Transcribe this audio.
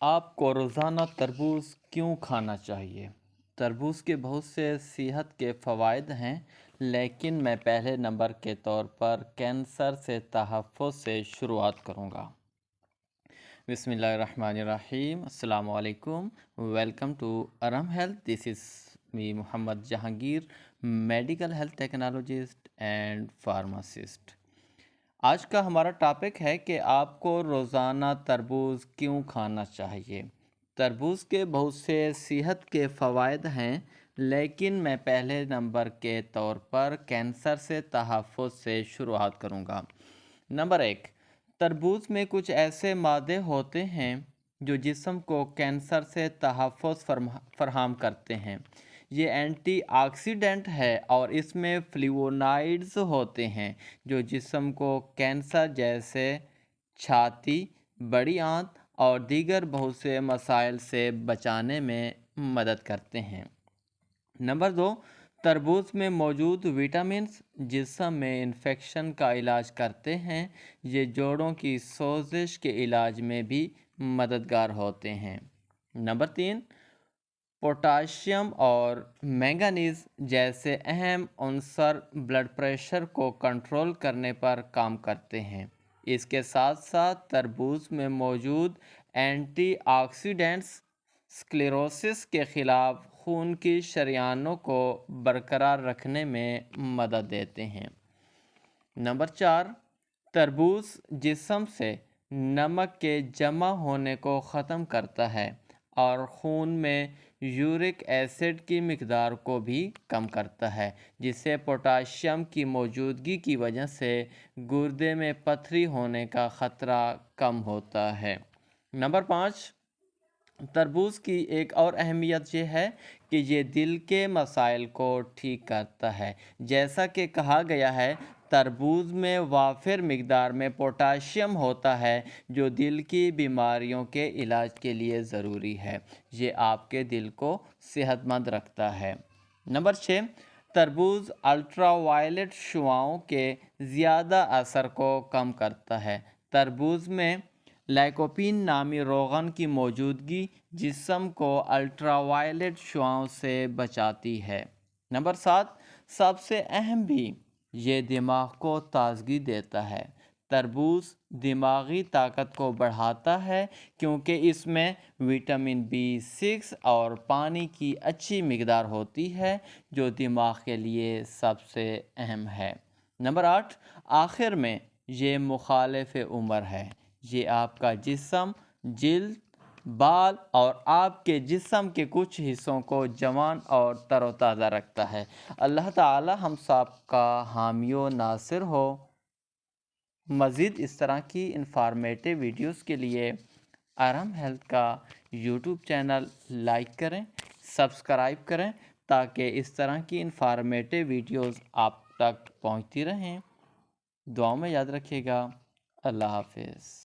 آپ کو روزانہ تربوز کیوں کھانا چاہیے؟ تربوز کے بہت سے صحت کے فوائد ہیں، لیکن میں پہلے نمبر کے طور پر کینسر سے تحفظ سے شروعات کروں گا۔ بسم اللہ الرحمن الرحیم۔ السلام علیکم، welcome to Iram health. This is me Muhammad Jahangir, medical health technologist and pharmacist. آج کا ہمارا ٹاپک ہے کہ آپ کو روزانہ تربوز کیوں کھانا چاہیے۔ تربوز کے بہت سے صحت کے فوائد ہیں، لیکن میں پہلے نمبر کے طور پر کینسر سے تحفظ سے شروعات کروں گا۔ نمبر 1، تربوز میں کچھ ایسے مادے ہوتے ہیں جو جسم کو کینسر سے تحفظ فراہم کرتے ہیں۔ یہ اینٹی آکسیڈنٹ ہے اور اس میں فلیوونائڈز ہوتے ہیں جو جسم کو کینسر جیسے چھاتی، بڑی آنت اور دیگر بہت سے مسائل سے بچانے میں مدد کرتے ہیں۔ نمبر 2، تربوز میں موجود وٹامنز جسم میں انفیکشن کا علاج کرتے ہیں۔ یہ جوڑوں کی سوزش کے علاج میں بھی مددگار ہوتے ہیں۔ نمبر 3، پوٹاشیم اور مینگنیز جیسے اہم عنصر بلڈ پریشر کو کنٹرول کرنے پر کام کرتے ہیں۔ اس کے ساتھ ساتھ تربوز میں موجود اینٹی آکسیڈنٹس سکلیروسس کے خلاف خون کی شریانوں کو برقرار رکھنے میں مدد دیتے ہیں۔ نمبر 4، تربوز جسم سے نمک کے جمع ہونے کو ختم کرتا ہے اور خون میں یورک ایسڈ کی مقدار کو بھی کم کرتا ہے، جس سے پوٹاشیم کی موجودگی کی وجہ سے گردے میں پتھری ہونے کا خطرہ کم ہوتا ہے۔ نمبر 5، تربوز کی ایک اور اہمیت یہ ہے کہ یہ دل کے مسائل کو ٹھیک کرتا ہے۔ جیسا کہ کہا گیا ہے، تربوز میں وافر مقدار میں پوٹاشیم ہوتا ہے جو دل کی بیماریوں کے علاج کے لیے ضروری ہے۔ یہ آپ کے دل کو صحت مند رکھتا ہے۔ نمبر 6، تربوز الٹرا وائلٹ شعاؤں کے زیادہ اثر کو کم کرتا ہے۔ تربوز میں لائکوپین نامی روغن کی موجودگی جسم کو الٹرا وائلٹ شعاؤں سے بچاتی ہے۔ نمبر 7، سب سے اہم بھی، یہ دماغ کو تازگی دیتا ہے۔ تربوز دماغی طاقت کو بڑھاتا ہے کیونکہ اس میں وٹامن B6 اور پانی کی اچھی مقدار ہوتی ہے جو دماغ کے لیے سب سے اہم ہے۔ نمبر 8، آخر میں یہ مخالف عمر ہے۔ یہ آپ کا جسم، جلد، بال اور آپ کے جسم کے کچھ حصوں کو جوان اور تر و تازہ رکھتا ہے۔ اللہ تعالی ہم سب کا حامی و ناصر ہو۔ مزید اس طرح کی انفارمیٹیو ویڈیوز کے لیے ارم ہیلتھ کا یوٹیوب چینل لائک کریں، سبسکرائب کریں تاکہ اس طرح کی انفارمیٹیو ویڈیوز آپ تک پہنچتی رہیں۔ دعاؤں میں یاد رکھیے گا۔ اللہ حافظ۔